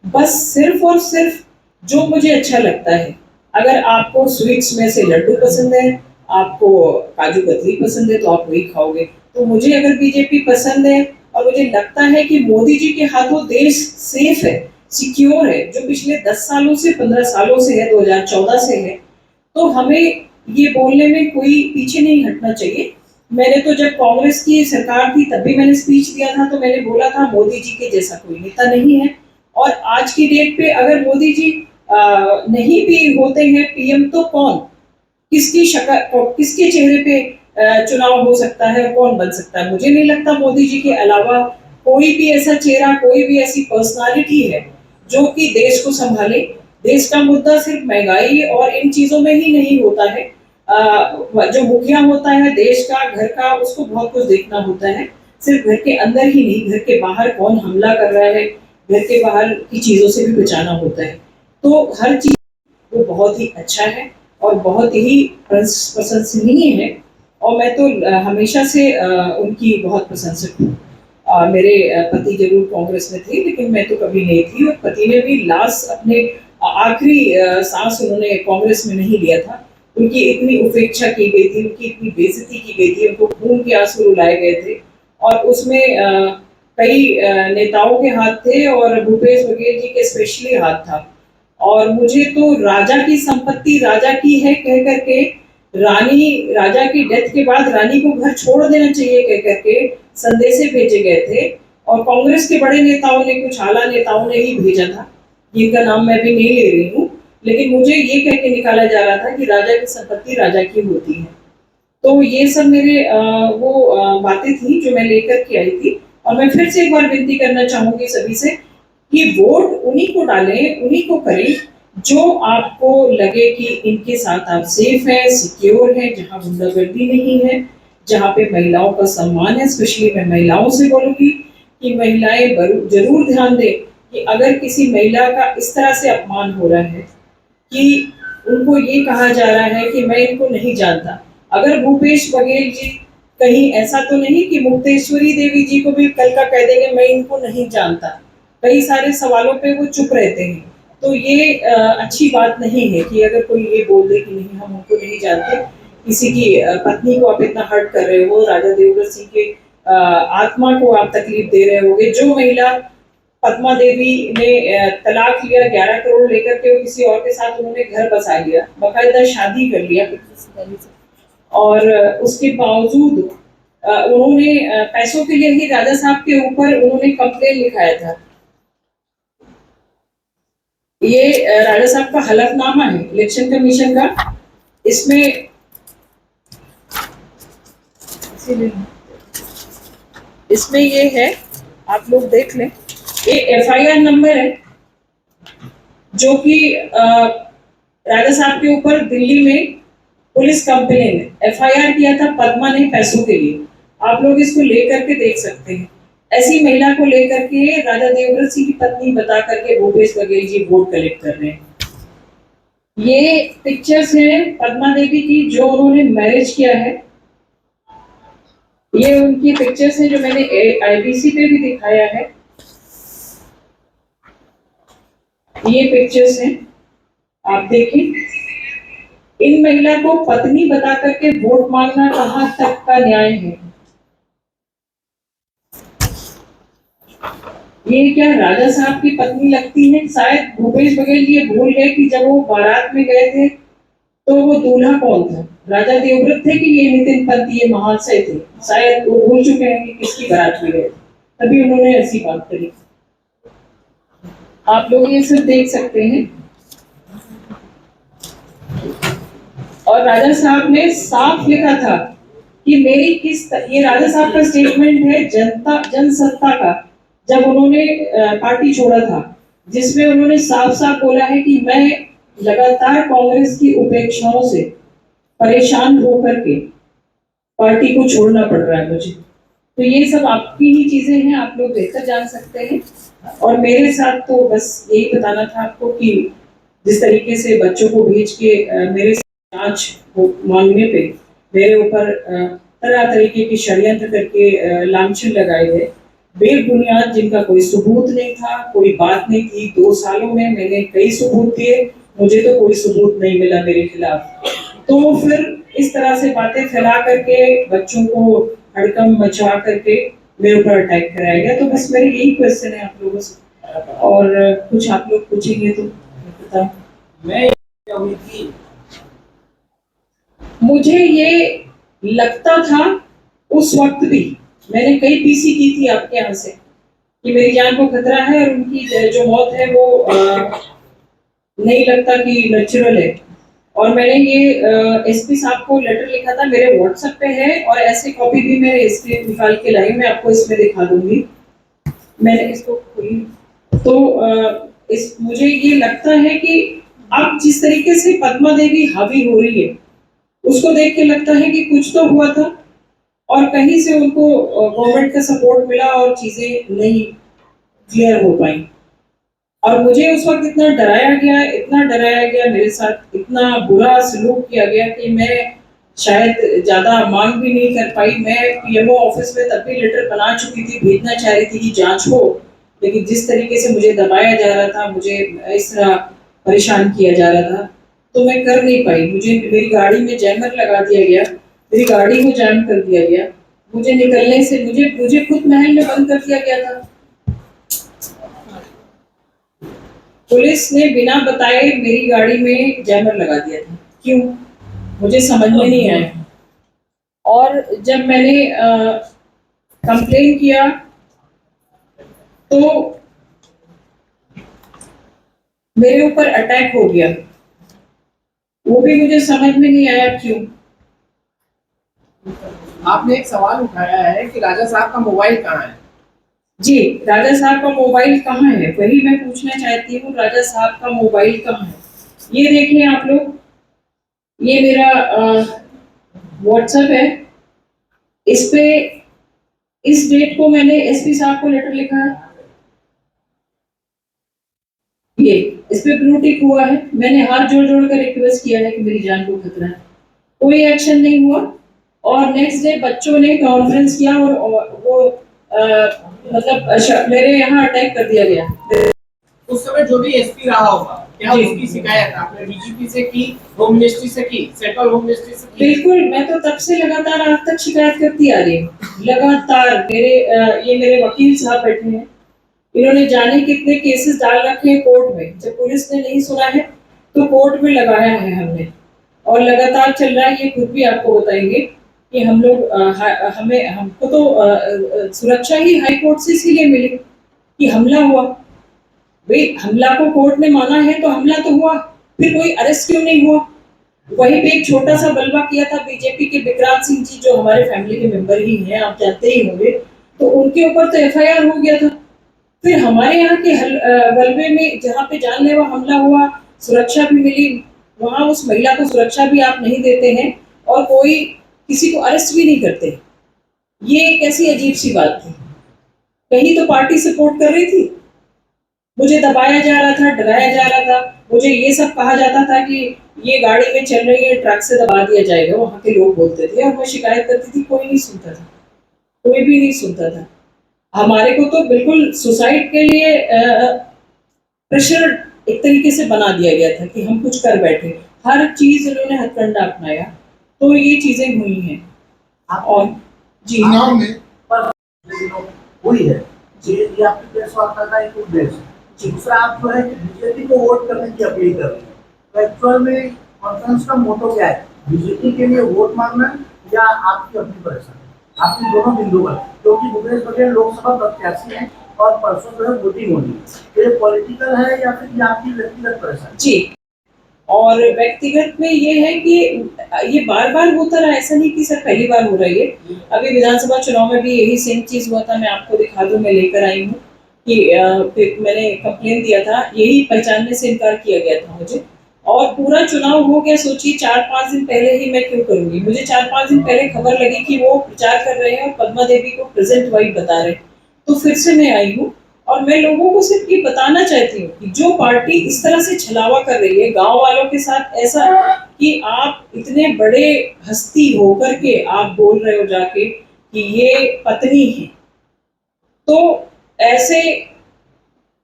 Speaker 5: बस सिर्फ और सिर्फ जो मुझे अच्छा लगता है। अगर आपको स्वीट्स में से लड्डू पसंद है, आपको काजू कतली पसंद है, तो आप वही खाओगे। तो मुझे अगर बीजेपी पसंद है और मुझे लगता है कि मोदी जी के हाथों देश सेफ है, सिक्योर है, जो पिछले 10 सालों से 15 सालों से है, 2014 से है, तो हमें ये बोलने में कोई पीछे नहीं हटना चाहिए। मैंने तो जब कांग्रेस की सरकार थी तब भी मैंने स्पीच दिया था, तो मैंने बोला था मोदी जी के जैसा कोई नेता नहीं है। और आज की डेट पे अगर मोदी जी नहीं भी होते हैं पीएम, तो कौन, किसकी शक्ल, किसके चेहरे पे चुनाव हो सकता है, कौन बन सकता है? मुझे नहीं लगता मोदी जी के अलावा कोई भी ऐसा चेहरा, कोई भी ऐसी पर्सनालिटी है जो कि देश को संभाले। देश का मुद्दा सिर्फ महंगाई और इन चीजों में ही नहीं होता है। जो मुखिया होता है देश का, घर का, उसको बहुत कुछ देखना होता है, सिर्फ घर के अंदर ही नहीं, घर के बाहर कौन हमला कर रहा है, घर के बाहर की चीजों से भी बचाना होता है। तो हर चीज वो बहुत ही अच्छा है और बहुत ही प्रशंसनीय है, और मैं तो हमेशा से उनकी बहुत प्रशंसक हूँ। मेरे पति जरूर कांग्रेस में थे, लेकिन मैं तो कभी नहीं थी, और पति ने भी लास्ट अपने आखिरी सांस उन्होंने कांग्रेस में नहीं लिया था। उनकी इतनी उपेक्षा की गई थी, उनकी इतनी बेइज्जती की गई थी, उनको खून के आंसू रुलाए गए थे, और उसमें कई नेताओं के हाथ थे और भूपेश बघेल जी के स्पेशली हाथ था। और मुझे तो राजा की संपत्ति राजा की है कह करके, रानी, राजा की डेथ के बाद रानी को घर छोड़ देना चाहिए कह करके संदेशे भेजे गए थे, और कांग्रेस के बड़े नेताओं ने, कुछ आला नेताओं ने ही भेजा था, जिनका नाम मैं भी नहीं ले रही हूँ, लेकिन मुझे ये कह के निकाला जा रहा था कि राजा की संपत्ति राजा की होती है। तो ये सब मेरे बातें थी जो मैं लेकर के आई थी। और मैं फिर से एक बार विनती करना चाहूंगी सभी से कि वोट उन्हीं को डालें, उन्हीं को करें जो आपको लगे कि इनके साथ आप सेफ हैं, सिक्योर हैं, जहाँ गुंडागर्दी नहीं है, जहाँ पे महिलाओं का सम्मान है। स्पेशली मैं महिलाओं से बोलूंगी कि महिलाएं जरूर ध्यान दें कि अगर किसी महिला का इस तरह से अपमान हो रहा है कि उनको ये कहा जा रहा है कि मैं इनको नहीं जानता। अगर भूपेश बघेल जी कहीं ऐसा तो नहीं कि मुक्तेश्वरी देवी जी को भी कल का कह देंगे मैं इनको नहीं जानता, कई सारे सवालों पे वो चुप रहते हैं, तो ये अच्छी बात नहीं है कि अगर कोई ये बोल दे कि नहीं हम उनको नहीं जानते। किसी की पत्नी को आप इतना हर्ट कर रहे हो, राजा देवव्रत सिंह के आत्मा को आप तकलीफ दे रहे होगे। जो महिला पद्मा देवी ने तलाक लिया, 11 करोड़ लेकर के, वो किसी और के साथ उन्होंने घर बसा लिया, बाकायदा शादी कर लिया, और उसके बावजूद उन्होंने पैसों के लिए ही राजा साहब के ऊपर उन्होंने कंप्लेन लिखाया था। ये राजा साहब का हलफनामा है इलेक्शन कमीशन का। इसमें ये है, आप लोग देख लें, ये एफआईआर नंबर है जो कि राजा साहब के ऊपर दिल्ली में पुलिस कंप्लेन है, एफआईआर किया था पद्मा ने पैसों के लिए। आप लोग इसको लेकर के देख सकते हैं। ऐसी महिला को लेकर के राजा देवव्रत सिंह की पत्नी बता करके भूपेश बघेल जी वोट कलेक्ट कर रहे हैं। ये पिक्चर्स हैं पद्मा देवी की जो उन्होंने मैरिज किया है। ये उनकी पिक्चर्स हैं जो मैंने आईबीसी पे भी दिखाया है। ये पिक्चर्स हैं, आप देखें। इन महिला को पत्नी बता करके वोट मांगना कहां तक का न्याय है? ये क्या राजा साहब की पत्नी लगती है? शायद भूपेश बघेल ये भूल गए कि जब वो बारात में गए थे तो वो दूल्हा कौन था, राजा देवव्रत थे कि ये नितिन पंत, ये महाशय थे? शायद वो भूल चुके हैं कि किसकी बारात में गए, तभी उन्होंने ऐसी बात करी। आप लोग ये सब देख सकते हैं। और राजा साहब ने साफ लिखा था कि मेरी ये राजा साहब का स्टेटमेंट है जनसत्ता का, जब उन्होंने पार्टी छोड़ा था, जिसमें उन्होंने साफ साफ बोला है कि मैं लगातार कांग्रेस की उपेक्षाओं से परेशान होकर के पार्टी को छोड़ना पड़ रहा है मुझे। तो ये सब आपकी ही चीजें हैं, आप लोग बेहतर जान सकते हैं। और मेरे साथ तो बस यही बताना था आपको कि जिस तरीके से बच्चों को भेज के मेरे जांच मांगने पे मेरे ऊपर तरह तरीके के षड्यंत्र करके लांछन लगाए गए, बेबुनियाद, जिनका कोई सबूत नहीं था, कोई बात नहीं थी। 2 सालों में मैंने कई सबूत दिए, मुझे तो कोई सबूत नहीं मिला मेरे खिलाफ। तो फिर इस तरह से बातें फैला करके बच्चों को हड़कंप मचा करके मेरे ऊपर अटैक कराया गया। तो बस मेरे यही क्वेश्चन है आप लोगों से, और कुछ आप लोग पूछेंगे तो बताओ। मुझे ये लगता था उस वक्त भी, मैंने कई पीसी की थी आपके यहाँ से कि मेरी जान को खतरा है और उनकी जो मौत है वो नहीं लगता कि नेचुरल है। और मैंने ये एसपी साहब को लेटर लिखा था, मेरे व्हाट्सएप पे है, और ऐसे कॉपी भी मैं इसके निकाल के लाई, मैं आपको इसमें दिखा दूंगी। मैंने इसको खोली तो मुझे ये लगता है कि अब जिस तरीके से पद्मा देवी हावी हो रही है, उसको देख के लगता है कि कुछ तो हुआ था और कहीं से उनको गवर्नमेंट का सपोर्ट मिला और चीजें नहीं क्लियर हो पाई। और मुझे उस वक्त इतना डराया गया, मेरे साथ इतना बुरा सलूक किया गया कि मैं शायद ज्यादा मांग भी नहीं कर पाई। मैं पीएमओ ऑफिस में तब भी लेटर बना चुकी थी, भेजना चाह रही थी कि जांच हो, लेकिन जिस तरीके से मुझे दबाया जा रहा था, मुझे इस तरह परेशान किया जा रहा था, तो मैं कर नहीं पाई। मुझे मेरी गाड़ी में जैमर लगा दिया गया, मेरी गाड़ी को जैम कर दिया गया, मुझे निकलने से मुझे खुद महल में बंद कर दिया गया था। पुलिस ने बिना बताए मेरी गाड़ी में जैमर लगा दिया था, क्यों मुझे समझ में नहीं आया। और जब मैंने कंप्लेन किया तो मेरे ऊपर अटैक हो गया, वो भी मुझे समझ में नहीं आया क्यों।
Speaker 6: आपने एक सवाल उठाया है कि राजा साहब का मोबाइल कहाँ है।
Speaker 5: जी, राजा साहब का मोबाइल कहाँ है, वही मैं पूछना चाहती हूँ। राजा साहब का मोबाइल कहाँ है? ये देखिए आप लोग, ये मेरा व्हाट्सएप है, इस पे इस डेट को मैंने एसपी साहब को लेटर लिखा है, ये इस पे ब्लू टिक हुआ है। मैंने हाथ जोड़ जोड़ कर रिक्वेस्ट किया है कि मेरी जान को खतरा है, कोई एक्शन नहीं हुआ। और नेक्स्ट डे बच्चों ने कॉन्फ्रेंस किया और वो मतलब मेरे यहाँ अटैक कर दिया गया।
Speaker 6: उस समय जो भी एसपी रहा होगा, क्या उसकी शिकायत आपने डीजीपी से की, होम मिनिस्ट्री से की, सेंट्रल होम मिनिस्ट्री से की?
Speaker 5: बिल्कुल, मैं तो तब से लगातार आज तक शिकायत करती आ रही हूँ, लगातार। ये मेरे वकील साहब बैठे हैं, इन्होंने जाने कितने केसेस डाल रखे हैं कोर्ट में। जब पुलिस ने नहीं सुना है तो कोर्ट में लगाया है हमने, और लगातार चल रहा है। ये खुद भी आपको बताएंगे कि हम लोग हमको तो सुरक्षा ही हाई कोर्ट से इसीलिए मिली कि हमला हुआ। भाई, हमला को कोर्ट ने माना है तो हमला तो हुआ, फिर कोई अरेस्ट क्यों नहीं हुआ? वहीं पे एक छोटा सा बलवा किया था बीजेपी के विक्रांत सिंह जी, जो हमारे फैमिली के मेंबर ही हैं, आप जानते ही होंगे, तो उनके ऊपर तो एफआईआर हो गया था। फिर हमारे यहाँ के बलवे में जहाँ पे जानलेवा हमला हुआ, सुरक्षा भी मिली, वहां उस महिला को सुरक्षा भी आप नहीं देते हैं और कोई किसी को अरेस्ट भी नहीं करते। ये एक ऐसी अजीब सी बात थी। कहीं तो पार्टी सपोर्ट कर रही थी, मुझे दबाया जा रहा था, डराया जा रहा था, मुझे ये सब कहा जाता था कि ये गाड़ी में चल रही है, ट्रक से दबा दिया जाएगा, वहां के लोग बोलते थे। और मैं शिकायत करती थी, कोई नहीं सुनता था, कोई भी नहीं सुनता था। हमारे को तो बिल्कुल सुसाइड के लिए प्रेशर एक तरीके से बना दिया गया था कि हम कुछ कर बैठे। हर चीज उन्होंने हथकंडा अपनाया, तो ये चीजें हुई हैं। और जी
Speaker 7: चुनाव में हुई है ये आपकी प्रेस वार्ता का एक उद्देश्य। दूसरा, आप जो है बीजेपी को वोट करने की अपील कर रहे हैं, तो एक्चुअल में कॉन्फ्रेंस का मोटो क्या है? बीजेपी के लिए वोट मांगना या आपकी अपनी परेशानी? आपकी दोनों बिंदु पर, क्योंकि भूपेश बघेल लोकसभा प्रत्याशी हैं और परसों जो है वोटिंग होनी है, ये पॉलिटिकल है या फिर ये आपकी व्यक्तिगत परेशानी?
Speaker 5: जी, और व्यक्तिगत में ये है कि ये बार बार होता रहा, ऐसा नहीं कि सर पहली बार हो रही है। अभी विधानसभा चुनाव में भी यही सेम चीज हुआ था, मैं आपको दिखा दूं, मैं लेकर आई हूँ। कि फिर मैंने कंप्लेन दिया था, यही पहचानने से इनकार किया गया था मुझे। और पूरा चुनाव हो गया, सोचिए 4-5 दिन पहले ही मैं क्यों करूंगी। मुझे 4-5 दिन पहले खबर लगी कि वो प्रचार कर रहे हैं और पद्मा देवी को प्रेजेंट वाइफ बता रहे हैं, तो फिर से मैं आई हूँ। और मैं लोगों को सिर्फ ये बताना चाहती हूँ कि जो पार्टी इस तरह से छलावा कर रही है गांव वालों के साथ, ऐसा कि आप इतने बड़े हस्ती होकर के आप बोल रहे हो जाके कि ये पत्नी है, तो ऐसे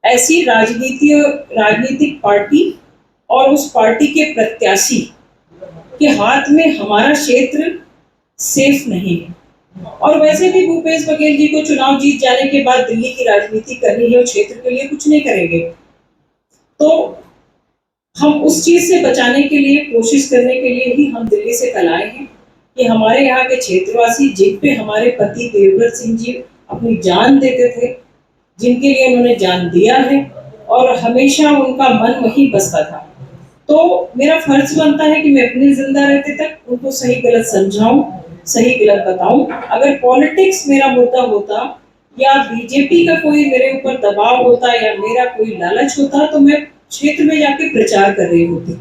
Speaker 5: ऐसी राजनीतिक पार्टी और उस पार्टी के प्रत्याशी के हाथ में हमारा क्षेत्र सेफ नहीं है। और वैसे भी भूपेश बघेल जी को चुनाव जीत जाने के बाद दिल्ली की राजनीति करनी है और क्षेत्र के लिए कुछ नहीं करेंगे। तो हम उस चीज से बचाने के लिए, कोशिश करने के लिए ही हम दिल्ली से कल आए हैं कि हमारे यहाँ के क्षेत्रवासी, जिन पे हमारे पति देवव्रत सिंह जी अपनी जान देते थे, जिनके लिए उन्होंने जान दिया है और हमेशा उनका मन वहीं बसता था, तो मेरा फर्ज बनता है कि मैं अपने जिंदा रहते तक उनको सही गलत समझाऊं, सही गलत बताऊं। अगर पॉलिटिक्स मेरा मुद्दा होता या बीजेपी का कोई मेरे ऊपर दबाव होता या मेरा कोई लालच होता, तो मैं क्षेत्र में जाके प्रचार कर रही होती।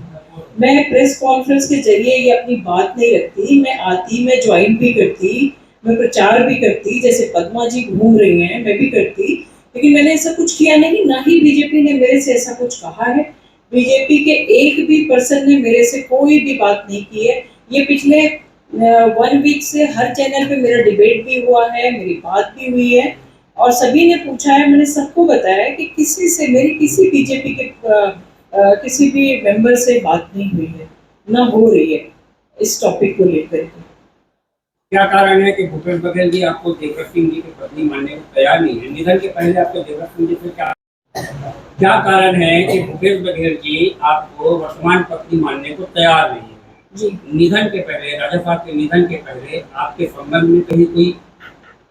Speaker 5: मैं प्रेस कॉन्फ्रेंस के जरिए ये अपनी बात नहीं रखती, मैं आती, मैं ज्वाइन भी करती, मैं प्रचार भी करती, जैसे पद्मा जी घूम रही हैं मैं भी करती, लेकिन मैंने ऐसा कुछ किया नहीं। ना ही बीजेपी ने मेरे से ऐसा कुछ कहा है। बीजेपी के एक भी पर्सन ने मेरे से कोई भी बात नहीं की है। ये पिछले 1 वीक से हर चैनल पे मेरा डिबेट भी हुआ है, मेरी बात भी हुई है और सभी ने पूछा है, मैंने सबको बताया कि किसी से मेरी किसी बीजेपी के किसी भी मेंबर से बात नहीं हुई है, ना हो रही है इस टॉपिक को लेकर के।
Speaker 6: क्या कारण है कि भूपेश बघेल जी आपको देवव्रत सिंह जी की पत्नी मानने को तैयार नहीं है? निधन के पहले आपको देवव्रत सिंह जी से क्या कारण है कि भूपेश बघेल जी आपको वर्तमान पत्नी मानने को तैयार नहीं है?
Speaker 5: जी,
Speaker 6: निधन के पहले, राजा साहब के निधन के पहले आपके संबंध में कहीं कोई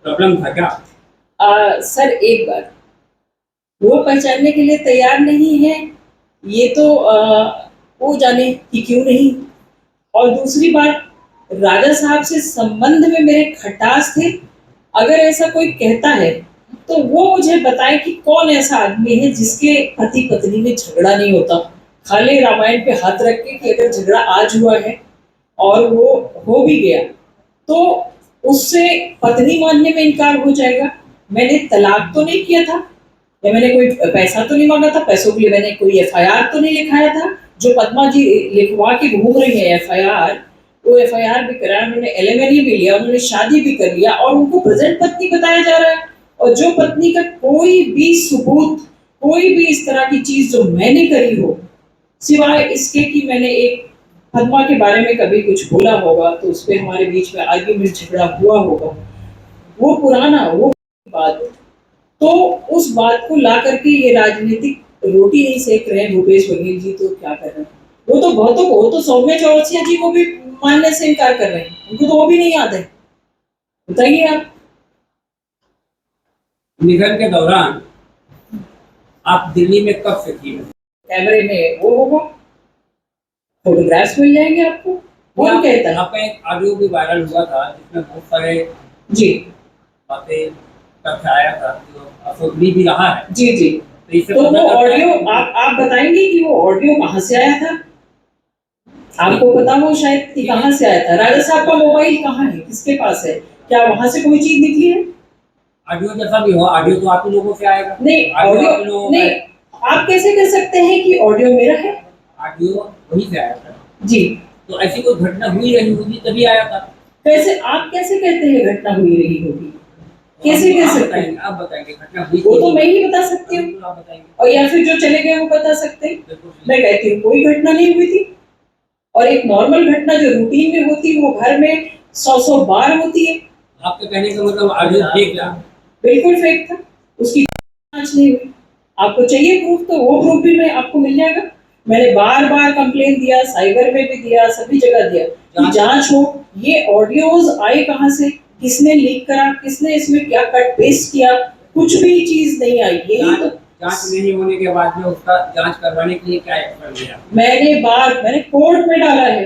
Speaker 6: प्रॉब्लम था क्या?
Speaker 5: सर एक बात, वो पहचानने के लिए तैयार नहीं है, ये तो वो जाने कि क्यों नहीं। और दूसरी बात, राजा साहब से संबंध में मेरे खटास थे। अगर ऐसा कोई कहता है तो वो मुझे बताए कि कौन ऐसा आदमी है जिसके पति पत्नी में झगड़ा नहीं होता, खाली रामायण पे हाथ रख के कि अगर झगड़ा आज हुआ है और वो हो भी गया तो उससे पत्नी मानने में इनकार हो जाएगा। मैंने तलाक तो नहीं किया था या मैंने कोई पैसा तो नहीं मांगा था, पैसों के लिए मैंने कोई एफआईआर तो नहीं लिखाया था। जो पद्मा जी लिखवा के घूम रही है एफआईआर, वो एफआईआर भी कराया, उन्होंने एलिमनी भी लिया, उन्होंने शादी भी कर लिया और उनको प्रेजेंट पत्नी बताया जा रहा है। और जो पत्नी का कोई भी सबूत, कोई भी इस तरह की चीज जो मैंने करी हो, सिवाय इसके कि मैंने एक पद्मा के बारे में कभी कुछ बोला होगा तो उस पर हमारे बीच में आर्ग्यूमेंट झगड़ा हुआ होगा, वो पुराना वो बात, तो उस बात को ला करके ये राजनीतिक रोटी नहीं सेक रहे हैं भूपेश बघेल जी, तो क्या कर रहे हैं? वो तो बहुतों को, तो सौम्य चौरसिया जी को भी मानने से इनकार कर रहे हैं, उनको तो वो भी नहीं याद है। बताइए आप।
Speaker 6: निधन के दौरान आप दिल्ली में कब से थी?
Speaker 5: कैमरे में वो होगा, फोटोग्राफ्स मिल जाएंगे आपको। कौन कहता है?
Speaker 6: आपका एक ऑडियो भी वायरल हुआ था जिसमें बहुत सारे
Speaker 5: जी
Speaker 6: बातें तथ्य आया था जो अफसोसनीय भी रहा है।
Speaker 5: जी जी। तो वो ऑडियो आप बताएंगे कि वो ऑडियो कहाँ से आया था? आपको पता हो शायद कि कहाँ से आया था? राजा साहब का मोबाइल कहाँ है, किसके पास है? क्या वहां से कोई चीज निकली है?
Speaker 6: ऑडियो जैसा भी हो, ऑडियो तो आप ही लोगों से आएगा।
Speaker 5: नहीं, ऑडियो नहीं। आप कैसे कह सकते हैं कि ऑडियो मेरा है?
Speaker 6: ऑडियो वहीं से आया था
Speaker 5: जी।
Speaker 6: तो ऐसी कोई घटना हुई रही होगी तभी आया था।
Speaker 5: कैसे आप कैसे कहते हैं घटना हुई रही होगी? कैसे कह सकते हैं?
Speaker 6: आप बताएंगे घटना हुई?
Speaker 5: वो तो मैं ही बता सकती हूँ,
Speaker 6: आप बताएंगे।
Speaker 5: और या फिर जो चले गए वो बता सकते हैं। मैं कहती हूँ कोई घटना नहीं हुई थी। और एक नॉर्मल घटना जो रूटीन में होती है वो घर में 100 बार होती है।
Speaker 6: आपके कहने का मतलब ऑडियो फेक था?
Speaker 5: बिल्कुल फेक था, उसकी जांच नहीं हुई। आपको चाहिए प्रूफ तो वो प्रूफ भी मैं आपको मिल जाएगा। मैंने बार बार कंप्लेन दिया, साइबर में भी दिया, सभी जगह दिया कि जांच हो। ये ऑडियोज आए कहाँ से, किसने लीक करा, किसने इसमें क्या कट पेस्ट किया, कुछ भी चीज नहीं आई। यही तो
Speaker 6: जांच नहीं होने के बाद में उसका जांच करवाने के लिए क्या एक्शन लिया?
Speaker 5: मैंने कोर्ट में डाला है।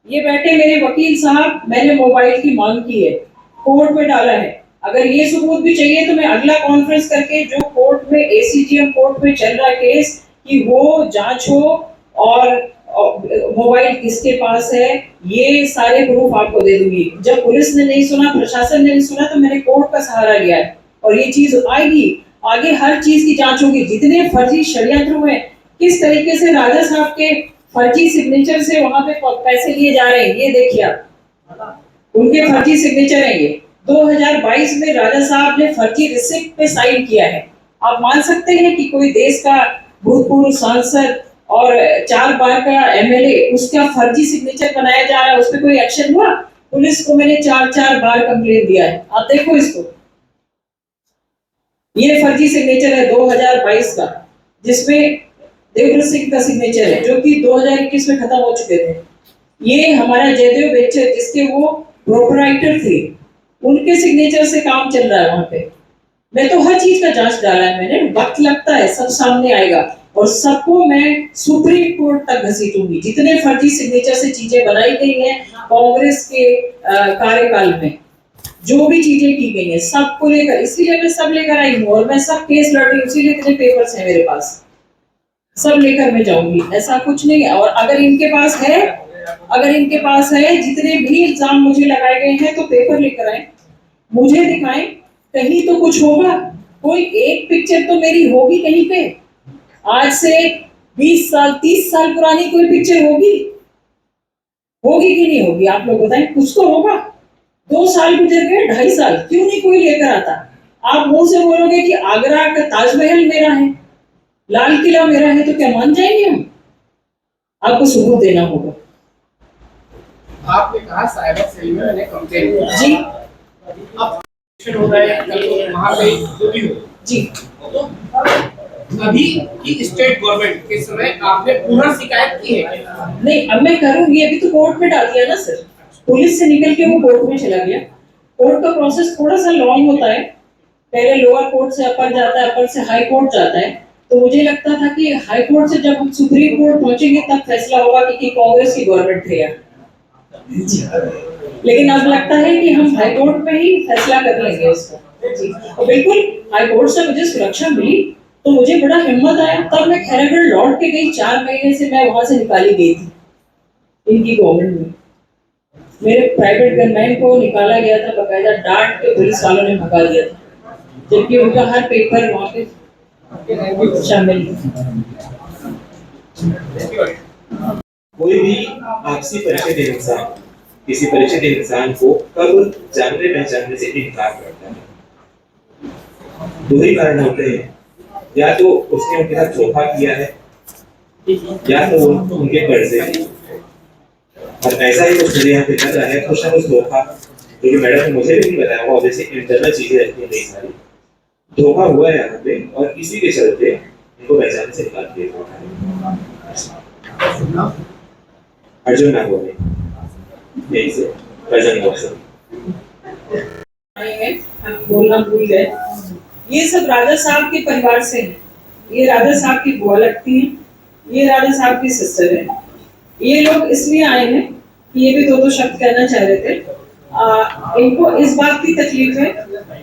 Speaker 5: ये बैठे मेरे वकील साहब, मैंने मोबाइल की मांग की है, कोर्ट में डाला है। अगर ये सबूत भी चाहिए तो मैं अगला कॉन्फ्रेंस करके जो कोर्ट में एसीजीएम कोर्ट में चल रहा है केस कि वो जांच हो और मोबाइल किसके पास है, ये सारे प्रूफ आपको दे दूंगी। जब पुलिस ने नहीं सुना, प्रशासन ने नहीं सुना, तो मैंने कोर्ट का सहारा लिया है और ये चीज आएगी आगे, हर चीज की जांच होगी। जितने फर्जी षड्यंत्र हुए, किस तरीके से राजा साहब के फर्जी सिग्नेचर से वहां पे पैसे लिए जा रहे हैं, ये देखिए आप, उनके फर्जी सिग्नेचर है ये। 2022 में राजा साहब ने फर्जी रिसिप्ट पे साइन किया है। आप मान सकते हैं कि कोई देश का भूतपूर्व सांसद और 4 बार का एमएलए, उसका फर्जी सिग्नेचर बनाया जा रहा है, उस पर कोई एक्शन हुआ? पुलिस को मैंने 4 बार कंप्लेंट दिया है, आप देखो इसको। ये फर्जी सिग्नेचर है 2022 का, जिसमें देवेंद्र सिंह का सिग्नेचर है, जो कि 2021 में खत्म हो चुके थे। ये हमारा जयदेव बेचर, जिसके वो प्रोपराइटर थे, उनके सिग्नेचर से काम चल रहा है वहां पे। मैं तो हर चीज का जांच डाला है मैंने, वक्त लगता है, सब सामने आएगा और सबको मैं सुप्रीम कोर्ट तक घसीटूंगी। जितने फर्जी सिग्नेचर से चीजें बनाई गई हैं कांग्रेस के कार्यकाल में, जो भी चीजें की गई हैं, सबको लेकर, इसीलिए मैं सब लेकर आई हूँ और मैं सब केस लड़ रही हूँ, इसीलिए इतने पेपर्स हैं मेरे पास, सब लेकर मैं जाऊंगी, ऐसा कुछ नहीं है। और अगर इनके पास है, जितने भी इल्जाम मुझे लगाए गए हैं, तो पेपर लेकर आए, मुझे दिखाएं, कहीं तो कुछ होगा, कोई एक पिक्चर तो मेरी होगी कहीं पे। आज से 20 साल 30 साल पुरानी कोई पिक्चर होगी कि नहीं होगी? आप लोग बताएं, कुछ तो होगा। 2 साल गुजर गए, 2.5 साल, क्यों नहीं कोई लेकर आता? आप मुंह से बोलोगे कि आगरा का ताजमहल मेरा है, लाल किला मेरा है, तो क्या मान जाएंगे हम? आपको सबूत देना होगा।
Speaker 8: आपने कहा साइबर सेल में मैंने कंप्लेन किया
Speaker 5: जी,
Speaker 8: अब हो रहा है, कल को वहाँ पे जो भी हो
Speaker 5: जी,
Speaker 8: तो अभी की स्टेट गवर्नमेंट के समय आपने पुनः शिकायत की है?
Speaker 5: नहीं, अब मैं करूंगी, अभी तो कोर्ट में डाल दिया ना सर, पुलिस से निकल के वो कोर्ट में चला गया। कोर्ट का प्रोसेस थोड़ा सा लॉन्ग होता है, पहले लोअर कोर्ट से अपर जाता है, अपर से हाई कोर्ट जाता है। तो मुझे लगता था कि हाई कोर्ट से जब हम सुप्रीम कोर्ट पहुंचेंगे तब फैसला होगा कि कांग्रेस की गवर्नमेंट है यार, लेकिन अब लगता है कि हम हाई कोर्ट में ही फैसला कर लेंगे उसको। जी, और बिल्कुल हाई कोर्ट से मुझे सुरक्षा मिली तो मुझे बड़ा हिम्मत आया, तब मैं खैरागढ़ लौट के गई। 4 महीने से मैं वहां से निकाली गई थी इनकी गवर्नमेंट में। मेरे प्राइवेट गनमैन को निकाला गया था, बकायदा डांट के पुलिस वालों ने भगा दिया था, जबकि उनका हर पेपर वहां पे शामिल है।
Speaker 9: कोई भी आपसी परिचय के इंसान किसी परिचित इंसान को कब जानने पहचानने से इनकार करता है? 2 ही कारण होते हैं, या तो उसने उनके साथ धोखा किया है, या तो वो उनके कर्जे हैं। और ऐसा ही कुछ मेरे यहाँ पे चल रहा है, कुछ ना कुछ धोखा, क्योंकि मैडम ने मुझे भी नहीं बताया, वो ऑब्वियसली इंटरनल चीजें रहती हैं कई सारी, धोखा हुआ है यहाँ पे और इसी के चलते इनको पहचानने से इनकार किया। अर्जुन ना बोले यही से प्रेजेंट बॉक्सर
Speaker 5: हम बोलना भूल गए। ये सब राजा साहब के परिवार से हैं। ये राजा साहब की बुआ लगती है, ये राजा साहब की सिस्टर है। ये लोग इसलिए आए हैं कि ये भी 2 शब्द कहना चाह रहे थे। इनको इस बात की तकलीफ है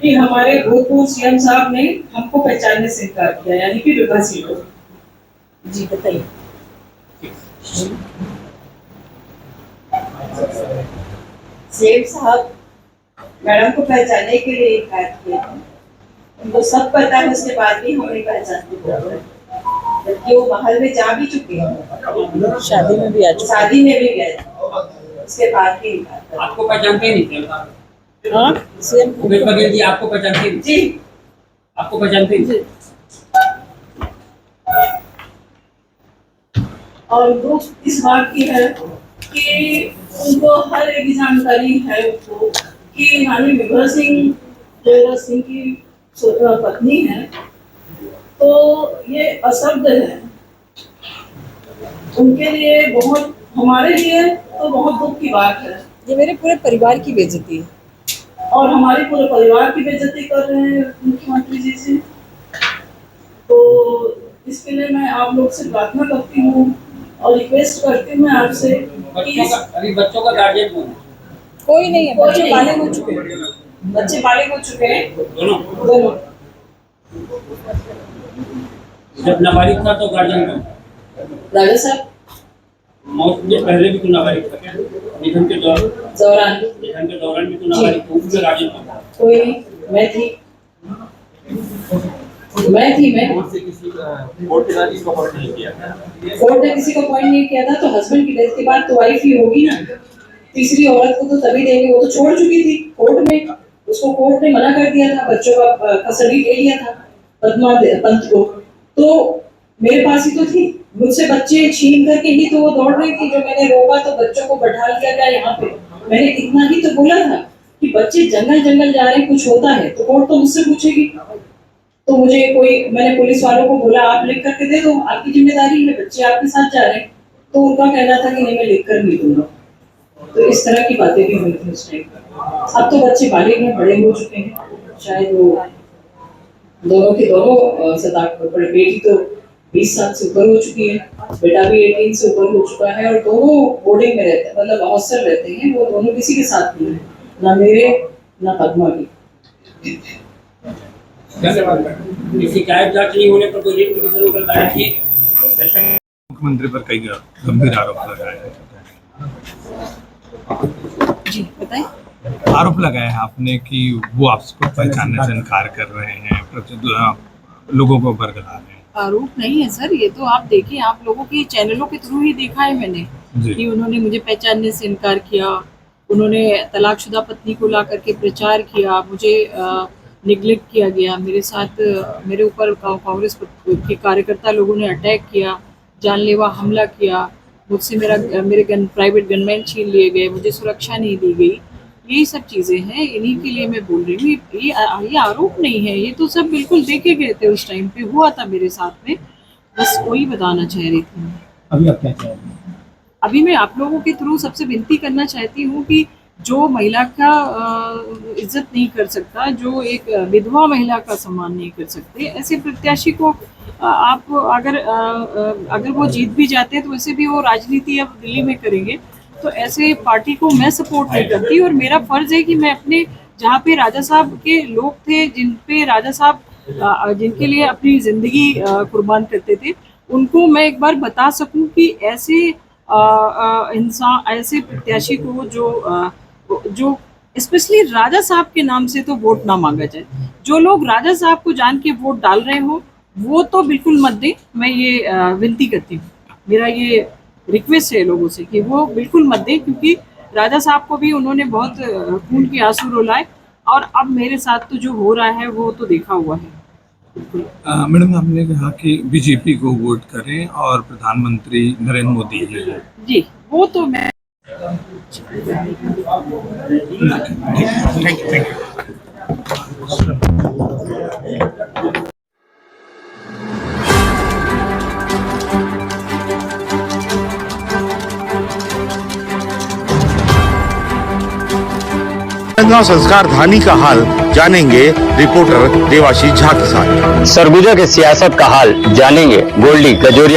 Speaker 5: कि हमारे भूतपूर्व सीएम साहब ने हमको पहचानने से इनकार किया, यानी कि विभा सिंह को। जी बताइए। सीएम साहब मैडम को पहचानने के लिए इनकार किया, उनको सब पता है, उसके बाद भी हमें पहचानते हैं, जबकि वो महल में जा भी चुके हैं, शादी में भी गए, उसके बाद भी इनकार।
Speaker 6: आपको पहचानते नहीं थे?
Speaker 5: हाँ, सीएम
Speaker 6: भूपेश बघेल जी आपको पहचानते नहीं?
Speaker 5: जी,
Speaker 6: आपको पहचानते नहीं?
Speaker 5: और दुख इस बात की है कि उनको हर एक जानकारी है उनको कि रानी विभा सिंह जयराज सिंह की पत्नी है, तो ये अशब्द है उनके लिए, बहुत, हमारे लिए तो बहुत दुख की बात है।
Speaker 10: ये मेरे पूरे परिवार की बेइज्जती है
Speaker 5: और हमारे पूरे परिवार की बेइज्जती कर रहे हैं मुख्यमंत्री जी से। तो इसके लिए मैं आप लोग से प्रार्थना करती हूँ और रिक्वेस्ट करती हूँ मैं आपसे।
Speaker 6: बच्चों का गार्जियन कौन है?
Speaker 10: कोई नहीं है, बच्चे पाले हो चुके हैं। बच्चे बालिग हो चुके हैं
Speaker 6: दोनों।
Speaker 10: दोनों।
Speaker 6: जब नाबालिग था तो गार्जियन का
Speaker 10: राजा साहब
Speaker 6: मौत से पहले भी तो नाबालिग था, निधन के
Speaker 10: दौरान
Speaker 6: दौरान भी तो नाबालिग था, उसमें गार्जियन था।
Speaker 10: कोई नहीं, मैं थी
Speaker 6: कोर्ट ने इसको अपॉइंट नहीं किया।
Speaker 10: कोर्ट ने किसी को अपॉइंट नहीं किया था, तो हस्बैंड की डेथ के बाद तो वाइफ ही होगी ना। तीसरी औरत को तो तभी देंगे, वो तो छोड़ चुकी थी कोर्ट में, उसको कोर्ट ने मना कर दिया था, बच्चों का कस्टडी ले लिया था पद्मा पंत को, तो मेरे पास ही तो थी। मुझसे बच्चे छीन करके ही तो वो दौड़ रही थी, जो मैंने रोका तो बच्चों को बैठा लिया गया यहाँ पे। मैंने इतना ही तो बोला था कि बच्चे जंगल जंगल जा रहे हैं, कुछ होता है तो कोर्ट तो मुझसे पूछेगी। तो मुझे मैंने पुलिस वालों को बोला आप लिख करके दे दो, आपकी जिम्मेदारी है, बच्चे आपके साथ जा रहे हैं। तो उनका कहना था कि नहीं मैं लिख कर नहीं दूंगा। तो इस तरह की बातें भी हुई थी उस टाइम। अब तो बच्चे बालिग में बड़े हो चुके हैं, शायद वो दोनों के दोनों बेटी तो 20 साल से ऊपर हो चुकी है, बेटा भी 18 से ऊपर हो चुका है, और दोनों बोर्डिंग में रहते हैं, मतलब हॉस्टल रहते हैं। वो दोनों किसी के साथ नहीं है, ना मेरे ना पद्मा की।
Speaker 6: धन्यवाद। शिकायत दर्ज नहीं होने पर कोई रिट पिटीशन वगैरह दायर किए?
Speaker 11: मुख्यमंत्री पर कई गंभीर आरोप लगाए हैं।
Speaker 10: जी बताएं।
Speaker 11: आरोप लगाया है आपने कि वो आपको पहचानने से इनकार कर रहे हैं, लोगों को बरगला रहे हैं।
Speaker 5: आरोप नहीं है सर, ये तो आप देखिए, आप लोगों के चैनलों के थ्रू ही देखा है मैंने कि उन्होंने मुझे पहचानने से इनकार किया, उन्होंने तलाकशुदा पत्नी को ला करके प्रचार किया, मुझे निगलेक्ट किया गया, मेरे साथ मेरे ऊपर कांग्रेस के कार्यकर्ता लोगों ने अटैक किया, जानलेवा हमला किया, मुझसे मेरे प्राइवेट गनमैन छीन लिए गए, मुझे सुरक्षा नहीं दी गई। यही सब चीज़ें हैं, इन्हीं के लिए मैं बोल रही हूँ। ये आरोप नहीं है, ये तो सब बिल्कुल देखे गए थे, उस टाइम पे हुआ था मेरे साथ में, बस वही बताना चाह रही थी।
Speaker 11: अभी आप क्या चाह रहे हैं?
Speaker 5: अभी मैं आप लोगों के थ्रू सबसे विनती करना चाहती हूँ कि जो महिला का इज्जत नहीं कर सकता, जो एक विधवा महिला का सम्मान नहीं कर सकते, ऐसे प्रत्याशी को आप अगर वो जीत भी जाते हैं तो वैसे भी वो राजनीति अब दिल्ली में करेंगे, तो ऐसे पार्टी को मैं सपोर्ट नहीं करती। और मेरा फर्ज है कि मैं अपने जहाँ पे राजा साहब के लोग थे, जिन पे राजा साहब जिनके लिए अपनी ज़िंदगी कुर्बान करते थे, उनको मैं एक बार बता सकूं कि ऐसे इंसान, ऐसे प्रत्याशी को जो स्पेशली राजा साहब के नाम से तो वोट ना मांगा जाए। जो लोग राजा साहब को जान के वोट डाल रहे हो वो तो बिल्कुल मत दें, मैं ये विनती करती हूँ, मेरा ये रिक्वेस्ट है लोगों से कि वो बिल्कुल मत दें, क्योंकि राजा साहब को भी उन्होंने बहुत खून के आंसू रुलाए, और अब मेरे साथ तो जो हो रहा है वो तो देखा हुआ है।
Speaker 11: मैडम आपने कहा कि बीजेपी को वोट करें और प्रधानमंत्री नरेंद्र मोदी हैं।
Speaker 5: जी, वो तो मैं
Speaker 11: थैंक यू।
Speaker 1: संस्कार धानी का हाल जानेंगे रिपोर्टर देवाशीष झा के साथ।
Speaker 2: सरगुजा के सियासत का हाल जानेंगे गोल्डी गजोरिया